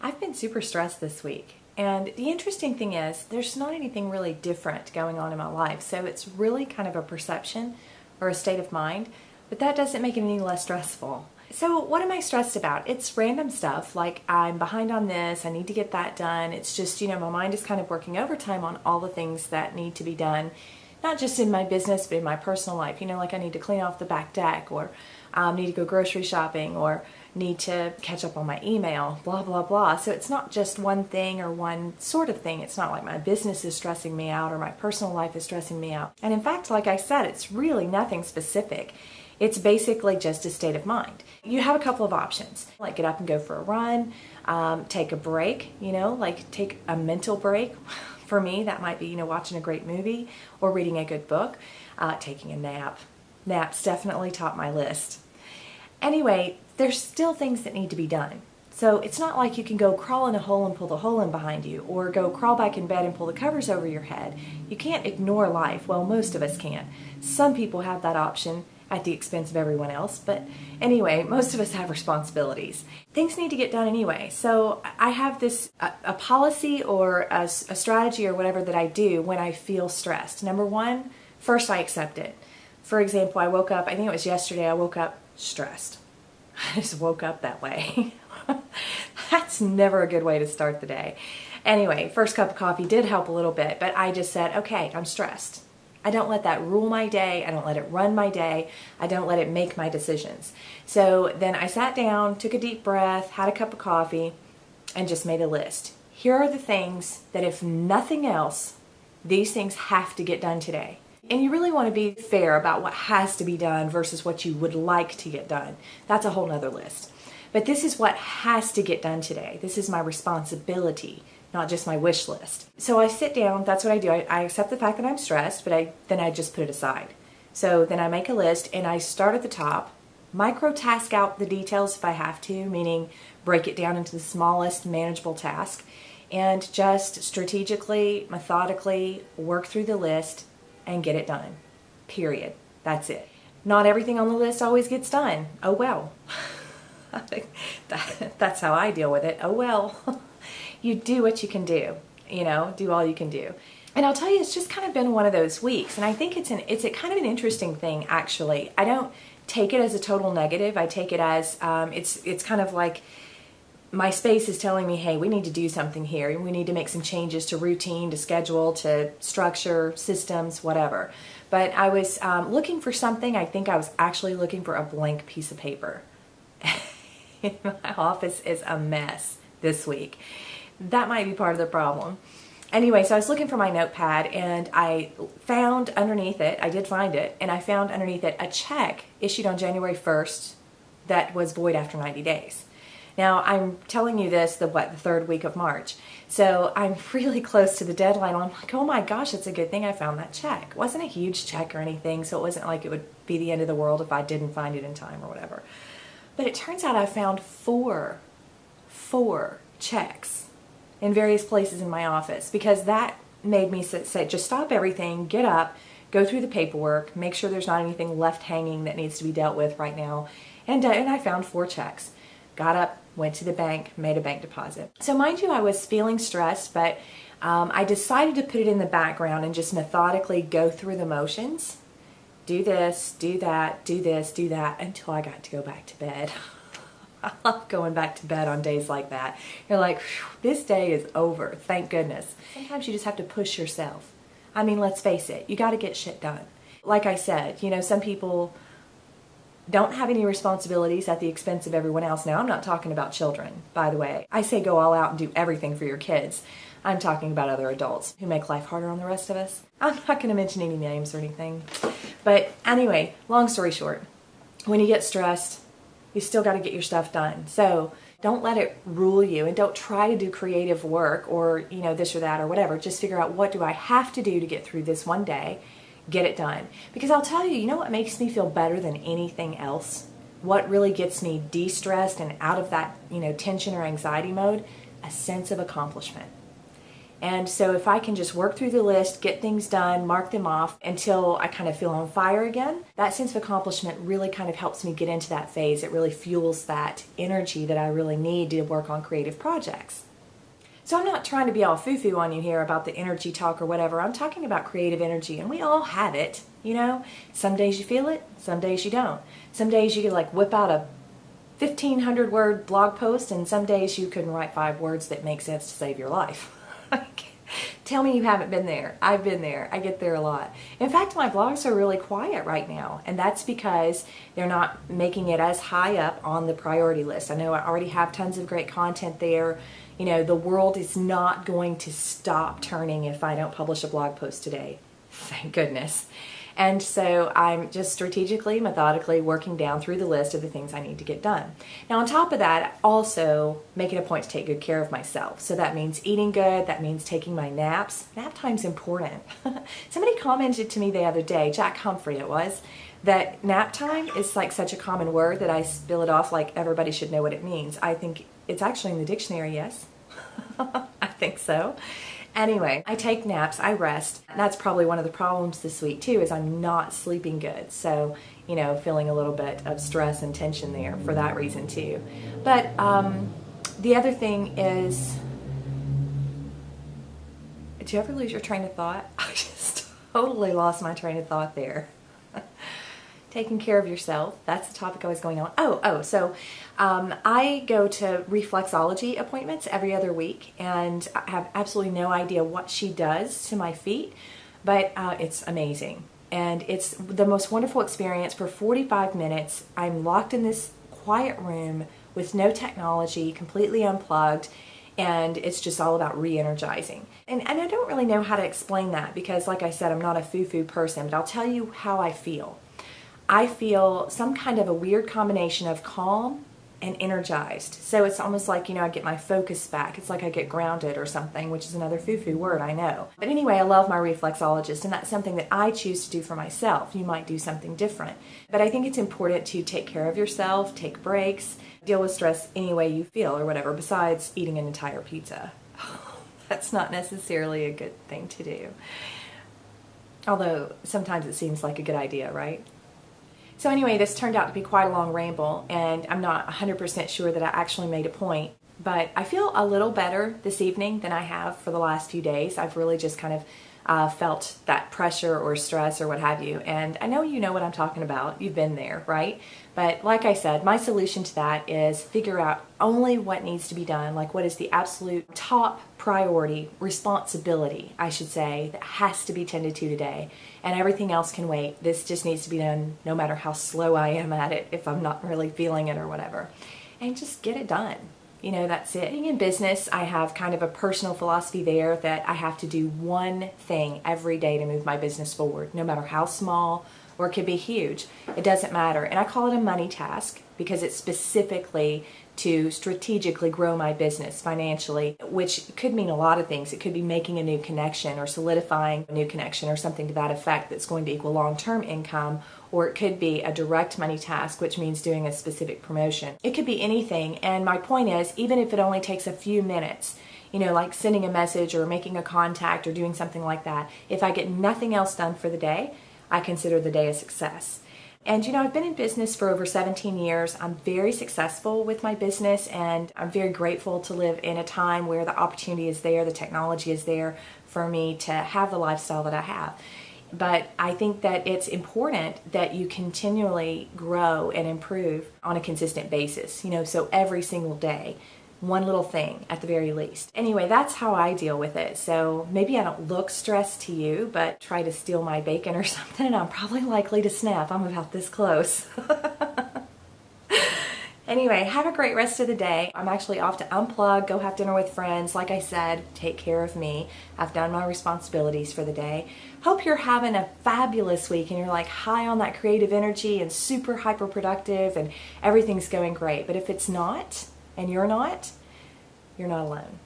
I've been super stressed this week. And the interesting thing is, there's not anything really different going on in my life. So it's really kind of a perception or a state of mind, but that doesn't make it any less stressful. So what am I stressed about? It's random stuff, like I'm behind on this, I need to get that done. It's just, my mind is kind of working overtime on all the things that need to be done, not just in my business, but in my personal life. Like I need to clean off the back deck, or need to go grocery shopping, or need to catch up on my email, blah, blah, blah. So it's not just one thing or one sort of thing. It's not like my business is stressing me out or my personal life is stressing me out. And in fact, like I said, it's really nothing specific. It's basically just a state of mind. You have a couple of options, like get up and go for a run, take a break, like take a mental break. For me, that might be, watching a great movie or reading a good book, taking a nap. Naps definitely top my list. Anyway, there's still things that need to be done. So it's not like you can go crawl in a hole and pull the hole in behind you, or go crawl back in bed and pull the covers over your head. You can't ignore life. Well, most of us can't. Some people have that option at the expense of everyone else. But anyway, most of us have responsibilities. Things need to get done anyway. So I have this, a policy or a strategy or whatever that I do when I feel stressed. Number one, first I accept it. For example, I woke up, I think it was yesterday, I woke up stressed. I just woke up that way. That's never a good way to start the day. Anyway, first cup of coffee did help a little bit, but I just said, okay, I'm stressed. I don't let that rule my day. I don't let it run my day. I don't let it make my decisions. So then I sat down, took a deep breath, had a cup of coffee, and just made a list. Here are the things that, if nothing else, these things have to get done today. And you really want to be fair about what has to be done versus what you would like to get done. That's a whole nother list. But this is what has to get done today. This is my responsibility, not just my wish list. So I sit down, that's what I do. I accept the fact that I'm stressed, but then I just put it aside. So then I make a list and I start at the top, micro task out the details if I have to, meaning break it down into the smallest manageable task, and just strategically, methodically work through the list and get it done. Period. That's it. Not everything on the list always gets done. Oh well. I think that's how I deal with it. Oh well. You do what you can do. Do all you can do. And I'll tell you, it's just kind of been one of those weeks. And I think it's a kind of an interesting thing, actually. I don't take it as a total negative. I take it as it's kind of like my space is telling me, hey, we need to do something here. We need to make some changes to routine, to schedule, to structure, systems, whatever. But I was looking for something. I think I was actually looking for a blank piece of paper. My office is a mess this week. That might be part of the problem. Anyway, so I was looking for my notepad and I found underneath it, I did find it, and I found underneath it a check issued on January 1st that was void after 90 days. Now, I'm telling you this the third week of March. So I'm really close to the deadline. I'm like, oh my gosh, it's a good thing I found that check. It wasn't a huge check or anything, so it wasn't like it would be the end of the world if I didn't find it in time or whatever. But it turns out I found four checks in various places in my office, because that made me say, just stop everything, get up, go through the paperwork, make sure there's not anything left hanging that needs to be dealt with right now. And I found 4 checks. Got up, went to the bank, made a bank deposit. So mind you, I was feeling stressed, but I decided to put it in the background and just methodically go through the motions. Do this, do that, do this, do that, until I got to go back to bed. I love going back to bed on days like that. You're like, this day is over, thank goodness. Sometimes you just have to push yourself. I mean, let's face it, you got to get shit done. Like I said, some people don't have any responsibilities at the expense of everyone else. Now, I'm not talking about children, by the way. I say go all out and do everything for your kids. I'm talking about other adults who make life harder on the rest of us. I'm not going to mention any names or anything. But anyway, long story short, when you get stressed, you still got to get your stuff done. So don't let it rule you, and don't try to do creative work or, this or that or whatever. Just figure out, what do I have to do to get through this one day? Get it done. Because I'll tell you, what makes me feel better than anything else? What really gets me de-stressed and out of that, tension or anxiety mode? A sense of accomplishment. And so if I can just work through the list, get things done, mark them off until I kind of feel on fire again, that sense of accomplishment really kind of helps me get into that phase. It really fuels that energy that I really need to work on creative projects. So I'm not trying to be all foo-foo on you here about the energy talk or whatever. I'm talking about creative energy, and we all have it, you know. Some days you feel it, some days you don't. Some days you can like whip out a 1,500 word blog post, and some days you couldn't write 5 words that make sense to save your life. Tell me you haven't been there. I've been there. I get there a lot. In fact, my blogs are really quiet right now, and that's because they're not making it as high up on the priority list. I know I already have tons of great content there. You know, the world is not going to stop turning if I don't publish a blog post today. Thank goodness. And so I'm just strategically, methodically working down through the list of the things I need to get done. Now, on top of that, also make it a point to take good care of myself. So that means eating good. That means taking my naps. Nap time's important. Somebody commented to me the other day, Jack Humphrey it was, that nap time is like such a common word that I spill it off like everybody should know what it means. I think it's actually in the dictionary, yes. I think so. Anyway, I take naps, I rest. And that's probably one of the problems this week too, is I'm not sleeping good. So, you know, feeling a little bit of stress and tension there for that reason too. But the other thing is, did you ever lose your train of thought? I just totally lost my train of thought there. Taking care of yourself. That's the topic I was going on. So I go to reflexology appointments every other week, and I have absolutely no idea what she does to my feet, but it's amazing. And it's the most wonderful experience. For 45 minutes, I'm locked in this quiet room with no technology, completely unplugged, and it's just all about re-energizing. And I don't really know how to explain that because, like I said, I'm not a foo-foo person, but I'll tell you how I feel. I feel some kind of a weird combination of calm and energized. So it's almost like, you know, I get my focus back. It's like I get grounded or something, which is another foo-foo word, I know. But anyway, I love my reflexologist, and that's something that I choose to do for myself. You might do something different. But I think it's important to take care of yourself, take breaks, deal with stress any way you feel or whatever, besides eating an entire pizza. That's not necessarily a good thing to do. Although sometimes it seems like a good idea, right? So anyway, this turned out to be quite a long ramble, and I'm not 100% sure that I actually made a point, but I feel a little better this evening than I have for the last few days. I've really just kind of felt that pressure or stress or what have you, and I know you know what I'm talking about. You've been there, right? But like I said, my solution to that is figure out only what needs to be done, like what is the absolute top priority, responsibility, I should say, that has to be tended to today, and everything else can wait. This just needs to be done no matter how slow I am at it, if I'm not really feeling it or whatever, and just get it done. You know, that's it. Being in business, I have kind of a personal philosophy there that I have to do one thing every day to move my business forward, no matter how small or it could be huge. It doesn't matter. And I call it a money task because it's specifically to strategically grow my business financially, which could mean a lot of things. It could be making a new connection or solidifying a new connection or something to that effect that's going to equal long-term income, or it could be a direct money task, which means doing a specific promotion. It could be anything, and my point is, even if it only takes a few minutes, you know, like sending a message or making a contact or doing something like that, if I get nothing else done for the day, I consider the day a success. And you know, I've been in business for over 17 years. I'm very successful with my business, and I'm very grateful to live in a time where the opportunity is there, the technology is there for me to have the lifestyle that I have. But I think that it's important that you continually grow and improve on a consistent basis, you know, so every single day, one little thing at the very least. Anyway, that's how I deal with it. So maybe I don't look stressed to you, but try to steal my bacon or something, and I'm probably likely to snap. I'm about this close. Anyway, have a great rest of the day. I'm actually off to unplug, go have dinner with friends. Like I said, take care of me. I've done my responsibilities for the day. Hope you're having a fabulous week and you're like high on that creative energy and super hyper productive and everything's going great. But if it's not, and you're not alone.